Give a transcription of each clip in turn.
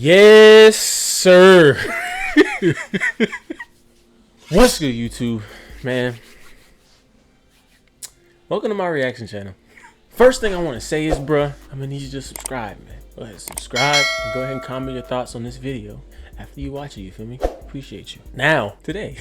Yes, sir. What's good, YouTube? Man, welcome to my reaction channel. First thing I want to say is, bruh, I'm gonna need you to subscribe, man. Go ahead, subscribe, and go ahead and comment your thoughts on this video after you watch it, you feel me? Appreciate you. Now, today,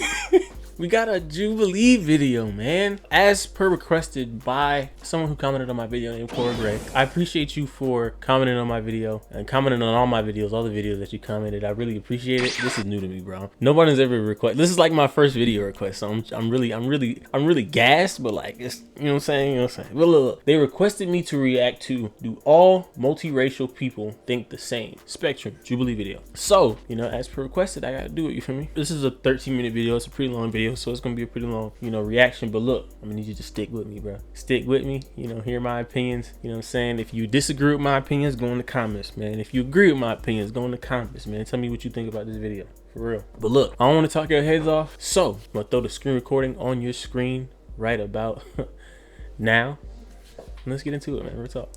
we got a Jubilee video, man. As per requested by someone who commented on my video named Kora Grey. I appreciate you for commenting on my video and commenting on all my videos, all the videos that you commented. I really appreciate it. This is new to me, bro. Nobody's ever requested. This is like my first video request, so I'm really gassed, but like, it's, you know what I'm saying? You know what I'm saying? But look, they requested me to react to do all multiracial people think the same spectrum Jubilee video. So, you know, as per requested, I gotta do it, you feel me? This is a 13-minute video. It's a pretty long video, so it's gonna be a pretty long, you know, reaction. But look, I'm gonna need you to stick with me, bro. Stick with me, you know, hear my opinions, you know what I'm saying? If you disagree with my opinions, go in the comments, man. If you agree with my opinions, go in the comments, man. Tell me what you think about this video, for real. But look, I don't want to talk your heads off, so I'm gonna throw the screen recording on your screen right about now. Let's get into it, man. Real talk.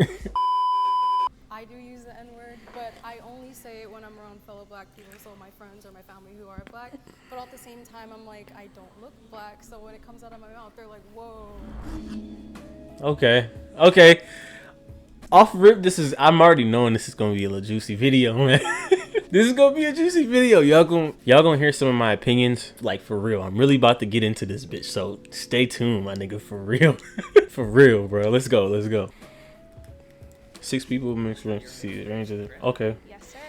I do use the N-word, but I only say it when I'm around fellow black people, so my friends or my family who are black. But at the same time, I'm like, I don't look black, so when it comes out of my mouth, they're like, whoa. Okay. Off rip, I'm already knowing this is gonna be a little juicy video, man. This is gonna be a juicy video. Y'all gonna hear some of my opinions, like, for real. I'm really about to get into this bitch, so stay tuned, my nigga, for real. For real, bro. Let's go. 6 people mixed range. See the range of it. Okay. Yes, sir.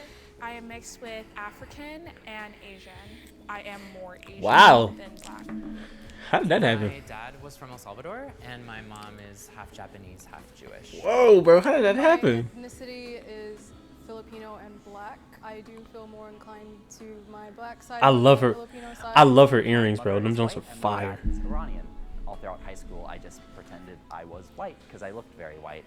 I am mixed with African and Asian. I am more Asian Wow. than black. How did that happen? My dad was from El Salvador, and my mom is half Japanese, half Jewish. Whoa, bro. How did that happen? My ethnicity is Filipino and black. I do feel more inclined to my black side. I love her. Filipino side. I love her earrings, bro. Them joints are And my fire. dad is Iranian. All throughout high school, I just pretended I was white because I looked very white.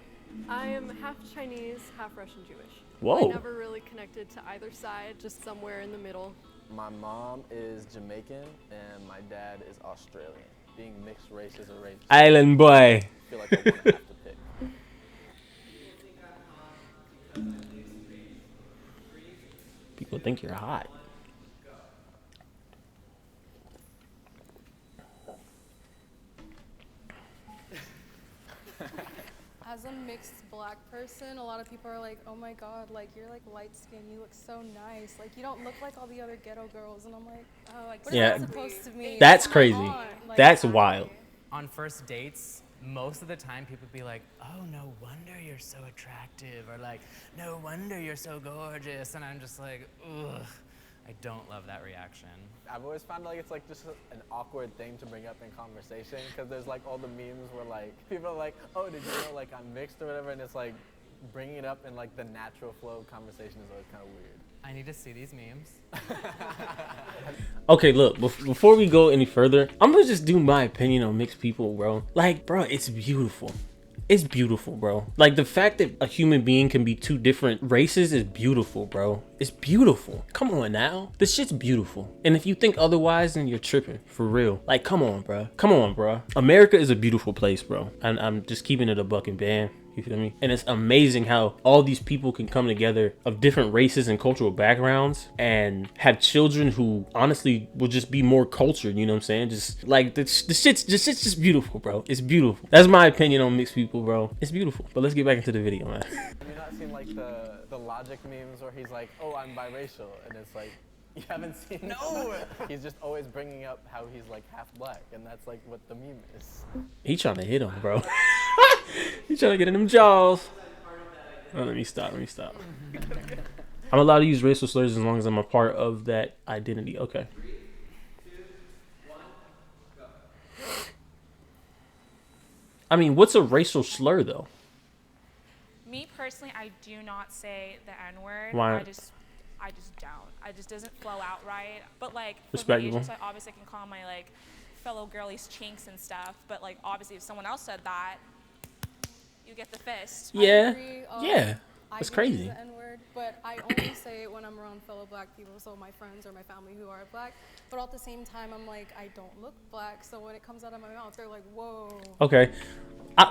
I am half Chinese, half Russian Jewish. Whoa. I never really connected to either side, just somewhere in the middle. My mom is Jamaican and my dad is Australian. Being mixed race is a race. Island boy. I feel like I want to have to pick. People think you're hot. As a mixed black person, a lot of people are like, oh my god, like, you're like light skinned, you look so nice. Like, you don't look like all the other ghetto girls. And I'm like, oh, like, what Yeah, is that supposed to mean? That's Come crazy. on. Like, That's wild. On first dates, most of the time people be like, oh, no wonder you're so attractive, or like, no wonder you're so gorgeous. And I'm just like, ugh, I don't love that reaction. I've always found like it's like just an awkward thing to bring up in conversation because there's like all the memes where like people are like, oh, did you know like I'm mixed or whatever, and it's like bringing it up in like the natural flow of conversation is always kind of weird. I need to see these memes. Okay, look, before we go any further, I'm gonna just do my opinion on mixed people, bro. Like, bro, it's beautiful. It's beautiful, bro. Like, the fact that a human being can be 2 different races is beautiful, bro. It's beautiful. Come on now. This shit's beautiful. And if you think otherwise, then you're tripping. For real. Like, come on, bro. Come on, bro. America is a beautiful place, bro. And I'm just keeping it a buck and band. You feel me? And it's amazing how all these people can come together of different races and cultural backgrounds and have children who honestly will just be more cultured, you know what I'm saying? Just like the shit's just beautiful, bro. It's beautiful. That's my opinion on mixed people, bro. It's beautiful. But let's get back into the video, man. Have you not seen like the logic memes where he's like, oh, I'm biracial, and it's like, you haven't seen no. He's just always bringing up how he's like half black, and that's like what the meme is. He trying to hit him, bro. He trying to get in them jaws. Oh, let me stop. I'm allowed to use racial slurs as long as I'm a part of that identity. Okay. 3, 2, 1, go. I mean, what's a racial slur though? Me personally, I do not say the N-word. Why? I just don't. It just doesn't flow out right. But like, for the Respectable. Asians, I obviously can call my like fellow girlies chinks and stuff. But like, obviously, if someone else said that, you get the fist. Yeah. I agree, Yeah. I That's do crazy. use the N-word, but I only say it when I'm around fellow black people, so my friends or my family who are black. But at the same time, I'm like, I don't look black, so when it comes out of my mouth, they're like, whoa. Okay.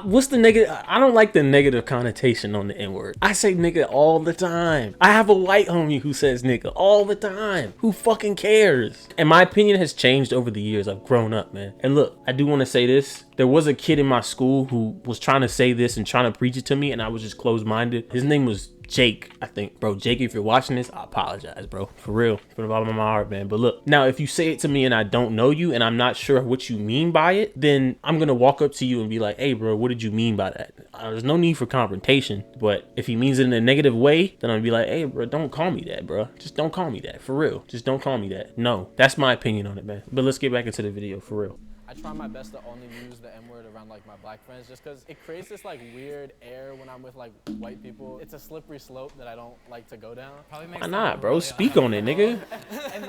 What's the negative? I don't like the negative connotation on the N-word. I say nigga all the time. I have a white homie who says nigga all the time. Who fucking cares? And my opinion has changed over the years. I've grown up, man. And look, I do want to say this. There was a kid in my school who was trying to say this and trying to preach it to me, and I was just closed-minded. His name was Jake, I think. Bro, Jake, if you're watching this, I apologize, bro. For real. From the bottom of my heart, man. But look, now if you say it to me and I don't know you and I'm not sure what you mean by it, then I'm gonna walk up to you and be like, hey, bro, what did you mean by that? There's no need for confrontation. But if he means it in a negative way, then I'm gonna be like, hey, bro, don't call me that, bro. Just don't call me that. For real. Just don't call me that. No, that's my opinion on it, man. But let's get back into the video, for real. I try my best to only use the N-word around like my black friends just because it creates this like weird air when I'm with like white people. It's a slippery slope that I don't like to go down. Why not, bro? Speak on it, nigga.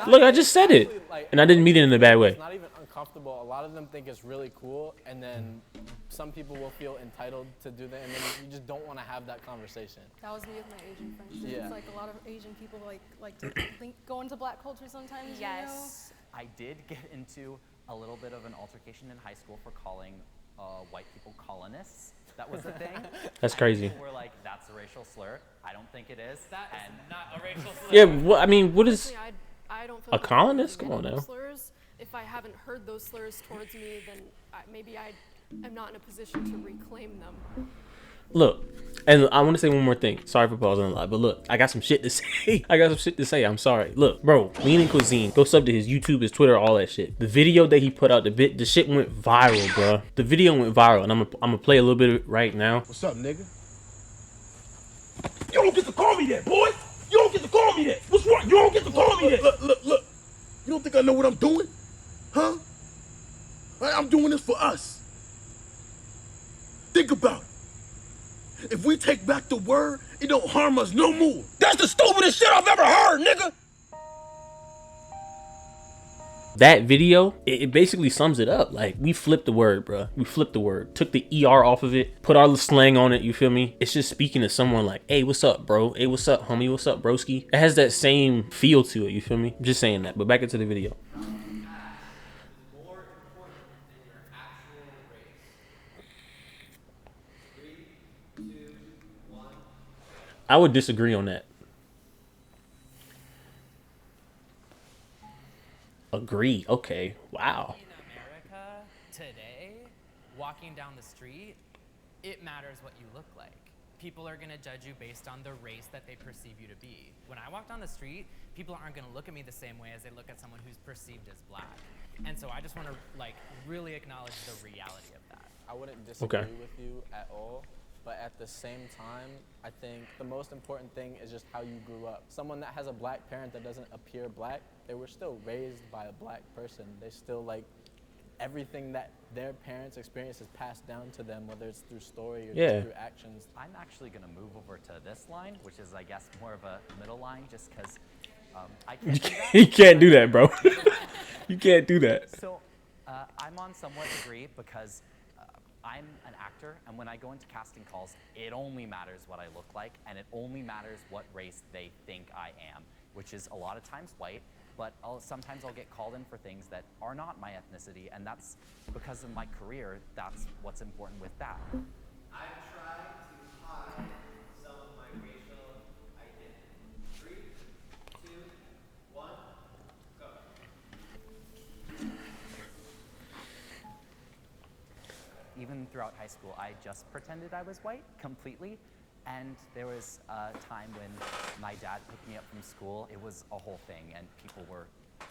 Look, I just said it. And I didn't mean it in a bad way. It's not even uncomfortable. A lot of them think it's really cool, and then some people will feel entitled to do that, and then you just don't want to have that conversation. That was me with my Asian friends. Yeah. It's like a lot of Asian people like to go into black culture sometimes. Yes. I did get into a little bit of an altercation in high school for calling white people colonists. That was the thing. That's crazy. People were like, that's a racial slur. I don't think it is. That is not a racial slur. Yeah, well, I mean, what is Honestly, I don't feel a colonist? Come on comfortable now. using slurs. If I haven't heard those slurs towards me, then maybe I am not in a position to reclaim them. Look, and I want to say one more thing. Sorry for pausing a lot, but look, I got some shit to say. I got some shit to say. I'm sorry. Look, bro, LeanandCuisine, go sub to his YouTube, his Twitter, all that shit. The video that he put out, the shit went viral, bro. The video went viral, and I'm gonna play a little bit of it right now. What's up, nigga? You don't get to call me that, boy. You don't get to call me that. What's wrong? You don't get to call me that. Look. You don't think I know what I'm doing? Huh? I'm doing this for us. Think about it. If we take back the word, it don't harm us no more. That's the stupidest shit I've ever heard, nigga. That video, it basically sums it up. Like, we flipped the word, bro. We flipped the word. Took the ER off of it. Put our slang on it, you feel me? It's just speaking to someone like, hey, what's up, bro? Hey, what's up, homie? What's up, broski? It has that same feel to it, you feel me? I'm just saying that. But back into the video. I would disagree on that. Agree. Okay. Wow. In America today, walking down the street, it matters what you look like. People are gonna judge you based on the race that they perceive you to be. When I walk down the street, people aren't gonna look at me the same way as they look at someone who's perceived as black. And so I just wanna like really acknowledge the reality of that. I wouldn't disagree with you at all. But at the same time, I think the most important thing is just how you grew up. Someone that has a black parent that doesn't appear black, they were still raised by a black person. They still like everything that their parents' experience is passed down to them, whether it's through story or just through actions. I'm actually gonna move over to this line, which is I guess more of a middle line just because I can't do that. You can't do that, bro. You can't do that. So I'm on somewhat degree because I'm an actor, and when I go into casting calls, it only matters what I look like, and it only matters what race they think I am, which is a lot of times white, but sometimes I'll get called in for things that are not my ethnicity, and that's because of my career, that's what's important with that. I've tried to hide some of my racial identity. 3, 2, 1, go. Even throughout high school, I just pretended I was white completely. And there was a time when my dad picked me up from school. It was a whole thing, and people were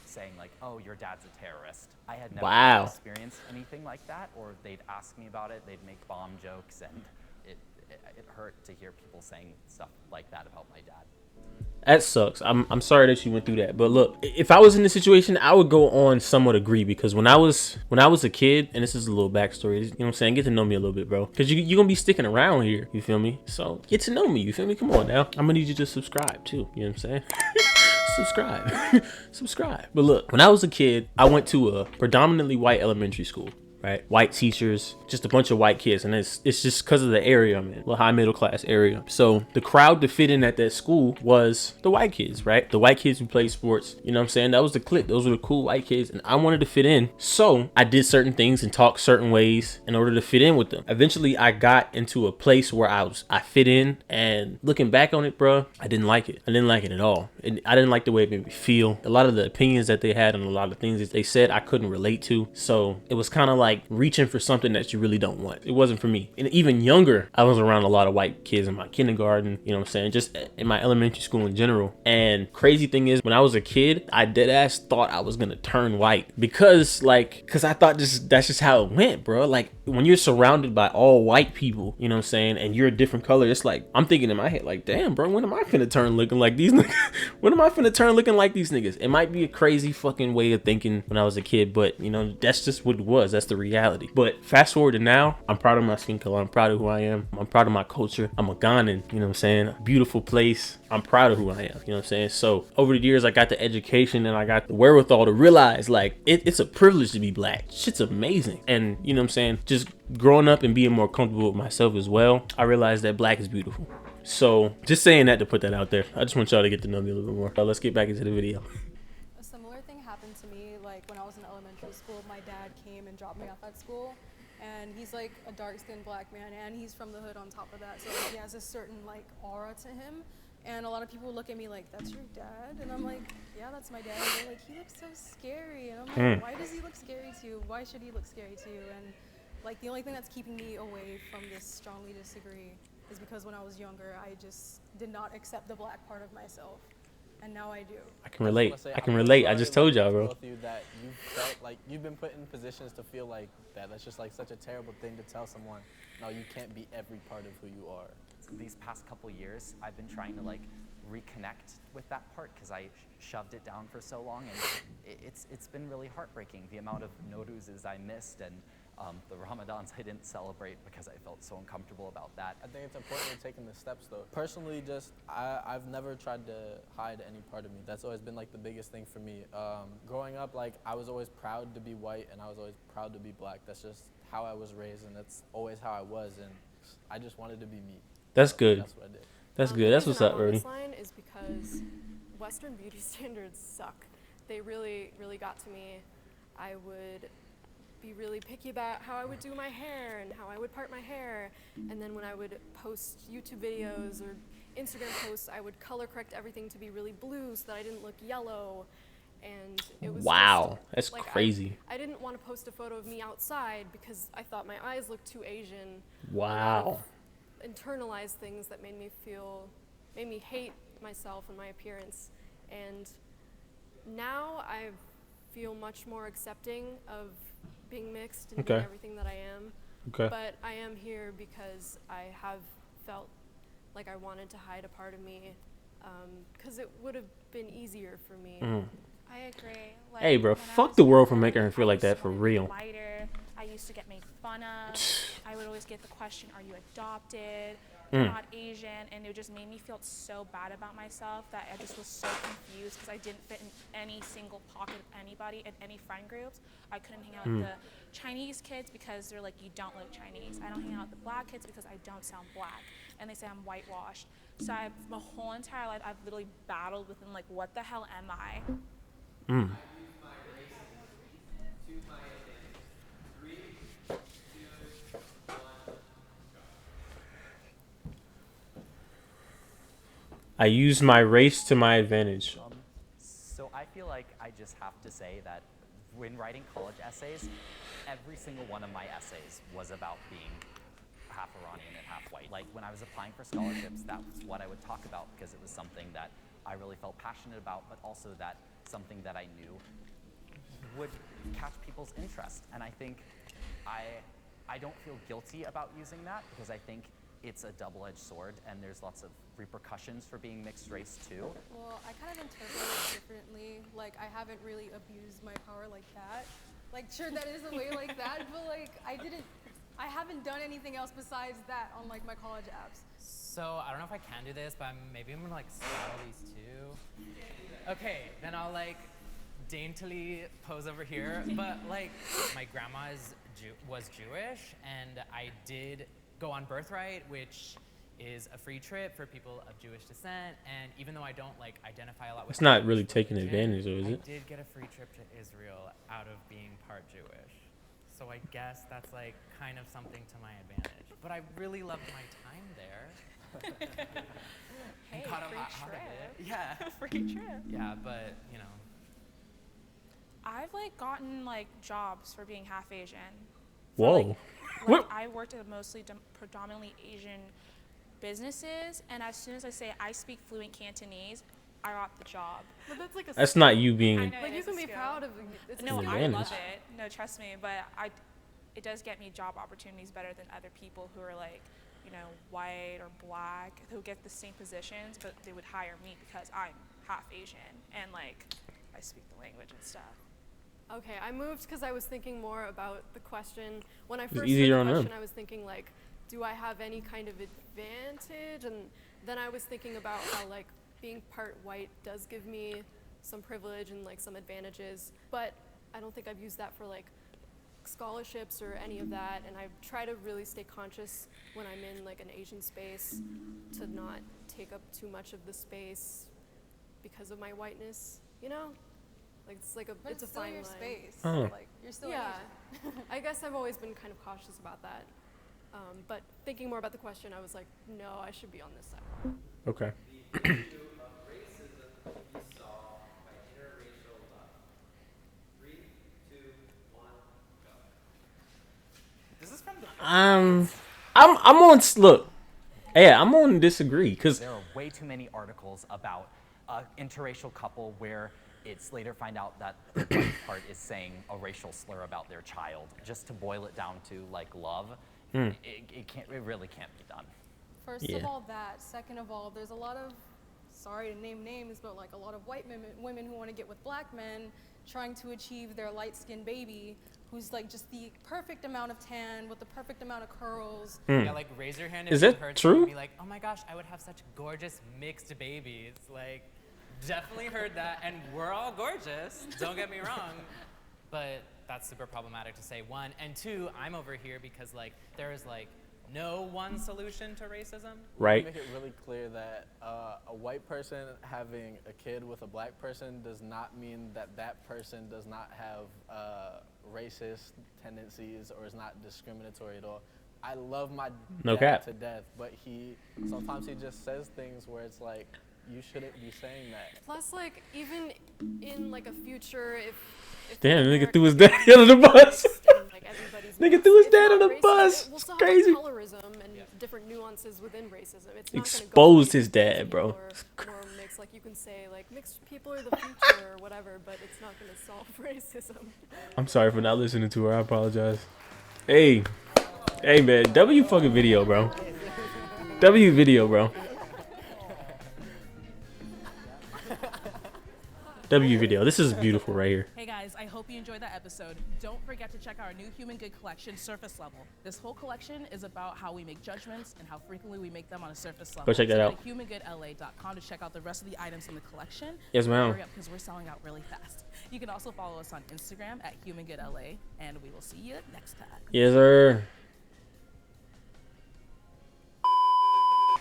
saying like, oh, your dad's a terrorist. I had never experienced anything like that, or they'd ask me about it, they'd make bomb jokes, and it hurt to hear people saying stuff like that about my dad. That sucks. I'm sorry that you went through that. But look, if I was in this situation, I would go on somewhat agree, because when I was a kid, and this is a little backstory, you know what I'm saying? Get to know me a little bit, bro. Because you're going to be sticking around here, you feel me? So get to know me, you feel me? Come on now. I'm going to need you to subscribe too, you know what I'm saying? Subscribe. Subscribe. But look, when I was a kid, I went to a predominantly white elementary school. right? White teachers, just a bunch of white kids. And it's just because of the area I'm in, the high middle class area. So the crowd to fit in at that school was the white kids, right? The white kids who played sports, you know what I'm saying? That was the clique. Those were the cool white kids. And I wanted to fit in. So I did certain things and talked certain ways in order to fit in with them. Eventually I got into a place where I fit in, and looking back on it, bro, I didn't like it. I didn't like it at all. And I didn't like the way it made me feel. A lot of the opinions that they had and a lot of things that they said I couldn't relate to. So it was kind of like reaching for something that you really don't want. It wasn't for me. And even younger, I was around a lot of white kids in my kindergarten, you know what I'm saying, just in my elementary school in general. And crazy thing is, when I was a kid, I dead ass thought I was gonna turn white because I thought that's just how it went, bro. Like when you're surrounded by all white people, you know what I'm saying, and you're a different color, it's like I'm thinking in my head like, damn, bro, when am I finna turn looking like these niggas? When am I finna turn looking like these niggas? It might be a crazy fucking way of thinking when I was a kid, but you know, that's just what it was. That's the reality. But fast forward to now, I'm proud of my skin color. I'm proud of who I am. I'm proud of my culture. I'm a Ghanan, you know what I'm saying? Beautiful place. I'm proud of who I am, you know what I'm saying? So over the years, I got the education and I got the wherewithal to realize like it's a privilege to be black. Shit's amazing. And you know what I'm saying? Just growing up and being more comfortable with myself as well, I realized that black is beautiful. So just saying that to put that out there. I just want y'all to get to know me a little bit more. So let's get back into the video. A similar thing happened to me, like when I was in elementary school. My dad came and dropped me off at school, and he's like a dark-skinned black man, and he's from the hood on top of that, so like, he has a certain like aura to him. And a lot of people look at me like, that's your dad? And I'm like, yeah, that's my dad. And they're like, he looks so scary. And I'm like, why does he look scary to you? Why should he look scary to you? And like the only thing that's keeping me away from this strongly disagree is because when I was younger, I just did not accept the black part of myself. And now I do. I can relate. I can relate. I just told y'all, bro. Both of you that you felt like you've been put in positions to feel like that. That's just like such a terrible thing to tell someone. No, you can't be every part of who you are. These past couple years, I've been trying to like reconnect with that part because I shoved it down for so long, and it's been really heartbreaking, the amount of Nowruzes I missed and the Ramadans I didn't celebrate because I felt so uncomfortable about that. I think it's important you're taking the steps though. Personally, just I've never tried to hide any part of me. That's always been like the biggest thing for me. Growing up, like I was always proud to be white and I was always proud to be black. That's just how I was raised, and that's always how I was, and I just wanted to be me. That's good. That's what I did. That's good. That's what's up, Ernie. This line is because Western beauty standards suck. They really, really got to me. I would be really picky about how I would do my hair and how I would part my hair. And then when I would post YouTube videos or Instagram posts, I would color correct everything to be really blue so that I didn't look yellow. And it was wow, just, that's like, crazy. I didn't want to post a photo of me outside because I thought my eyes looked too Asian. Wow. Internalized things that made me hate myself and my appearance. And now I feel much more accepting of being mixed and being everything that I am. Okay. But I am here because I have felt like I wanted to hide a part of me because it would have been easier for me. I agree. Like, hey, bro, when fuck the world for making her feel like that for real. Lighter. I used to get made fun of. I would always get the question, are you adopted? You're not Asian. And it just made me feel so bad about myself that I just was so confused because I didn't fit in any single pocket of anybody in any friend groups. I couldn't hang out with the Chinese kids because they're like, you don't look Chinese. I don't hang out with the black kids because I don't sound black. And they say I'm whitewashed. So my whole entire life, I've literally battled within like, what the hell am I? I use my race to my advantage. So I feel like I just have to say that when writing college essays, every single one of my essays was about being half Iranian and half white. Like when I was applying for scholarships, that was what I would talk about because it was something that I really felt passionate about, but also that something that I knew would catch people's interest. And I think I don't feel guilty about using that because I think it's a double-edged sword and there's lots of repercussions for being mixed race too. Well, I kind of interpret it differently. Like, I haven't really abused my power like that. Like, sure, that is a way like that, but like, I haven't done anything else besides that on like my college apps. So I don't know if I can do this, but maybe I'm gonna like style these two. Okay, then I'll like daintily pose over here, but like my grandma was Jewish, and I did go on Birthright, which is a free trip for people of Jewish descent. And even though I don't like identify a lot with It's not really taking advantage of, is it? I did get a free trip to Israel out of being part Jewish. So I guess that's like kind of something to my advantage. But I really loved my time there. Hey, Caught a free lot out of trip. it. Yeah. Free trip. Yeah, but you know. I've like gotten like jobs for being half Asian. Whoa. Like I worked at mostly predominantly Asian businesses, and as soon as I say I speak fluent Cantonese, I got the job. But that's like a That's not you I being. know like it you is can a be skill. proud of it's No, a I advantage. love it. No, trust me, but it does get me job opportunities better than other people who are like, you know, white or black who get the same positions, but they would hire me because I'm half Asian and like I speak the language and stuff. Okay, I moved because I was thinking more about the question. When I It's first easier heard on the them. question, I was thinking like, do I have any kind of advantage? And then I was thinking about how like being part white does give me some privilege and like some advantages, but I don't think I've used that for like scholarships or any of that. And I try to really stay conscious when I'm in like an Asian space to not take up too much of the space because of my whiteness, you know? Like it's like But it's a still fine your line. space. Oh. Like you're still Yeah, Asian. I guess I've always been kind of cautious about that. But thinking more about the question, I was like, no, I should be on this side. Okay. The issue of racism can be solved by interracial love. 3, 2, 1, go. This is from the I'm on. Look. Yeah, I'm on disagree because There are way too many articles about an interracial couple where it's later find out that the white part is saying a racial slur about their child. Just to boil it down to like love, it really can't be done. First of Yeah. all, that. Second of all, there's a lot of, sorry to name names, but like a lot of white women who want to get with black men trying to achieve their light-skinned baby who's like just the perfect amount of tan with the perfect amount of curls. Yeah, like raise your hand if Is you've that heard true? someone be like, oh my gosh, I would have such gorgeous mixed babies. Like, definitely heard that, and we're all gorgeous, don't get me wrong, but that's super problematic to say, one. And two, I'm over here because like there is like no one solution to racism. right. Make it really clear that a white person having a kid with a black person does not mean that that person does not have racist tendencies or is not discriminatory at all. I love my No dad cap. to death, but sometimes he just says things where it's like, you shouldn't be saying that. Plus, like even in like a future, if Damn, nigga America threw his becomes dad under the bus. racist and, like, everybody's Nigga mixed, threw his it's dad not under the racist. bus. We'll still Crazy. have colorism and different nuances within racism. It's not Exposed gonna go his dad, bro. Or mixed. Like you can say like mixed people are the future or whatever, but it's not gonna solve racism. I'm sorry for not listening to her. I apologize. Hey, man. W fucking video, bro. W video, bro. W video. This is beautiful right here. Hey guys, I hope you enjoyed that episode. Don't forget to check out our new Human Good collection, Surface Level. This whole collection is about how we make judgments and how frequently we make them on a surface level. Go check that so out. Go to humangoodla.com to check out the rest of the items in the collection. Yes, ma'am. Hurry up because we're selling out really fast. You can also follow us on Instagram at humangoodla, and we will see you next time. Yes, sir.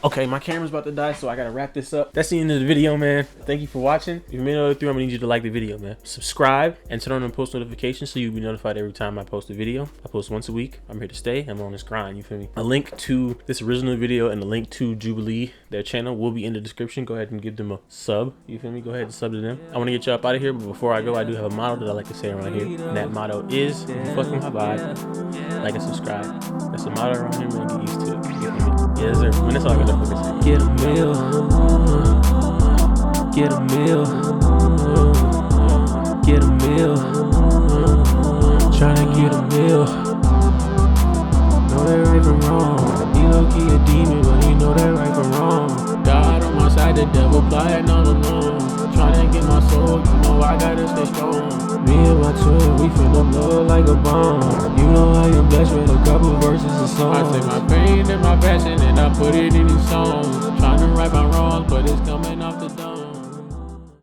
Okay, my camera's about to die, so I gotta wrap this up. That's the end of the video, man. Thank you for watching. If you made it all the way through, I'm gonna need you to like the video, man. Subscribe and turn on the post notifications so you'll be notified every time I post a video. I post once a week. I'm here to stay. I'm on this grind, you feel me? A link to this original video and a link to Jubilee, their channel, will be in the description. Go ahead and give them a sub, you feel me? Go ahead and sub to them. I wanna get you up out of here, but before I go, I do have a motto that I like to say around here. And that motto is, if you fucking my vibe, like and subscribe. That's the motto around here, man. Get used to it. You feel me? Yes, sir. Man, that's all I gotta fucking say. Get a meal. Get a meal. Get a meal. Tryna get a meal. Know that right from wrong. He low key a demon, but he know that right from wrong. God on my side, the devil plotting all along. Tryna get my soul, you know I gotta stay strong. Me and my twin, we finna blow like a bomb. You know I am blessed with a couple verses of songs. I take my pain and my passion and I put it in these songs. Tryna right my wrongs, but it's coming off the dome.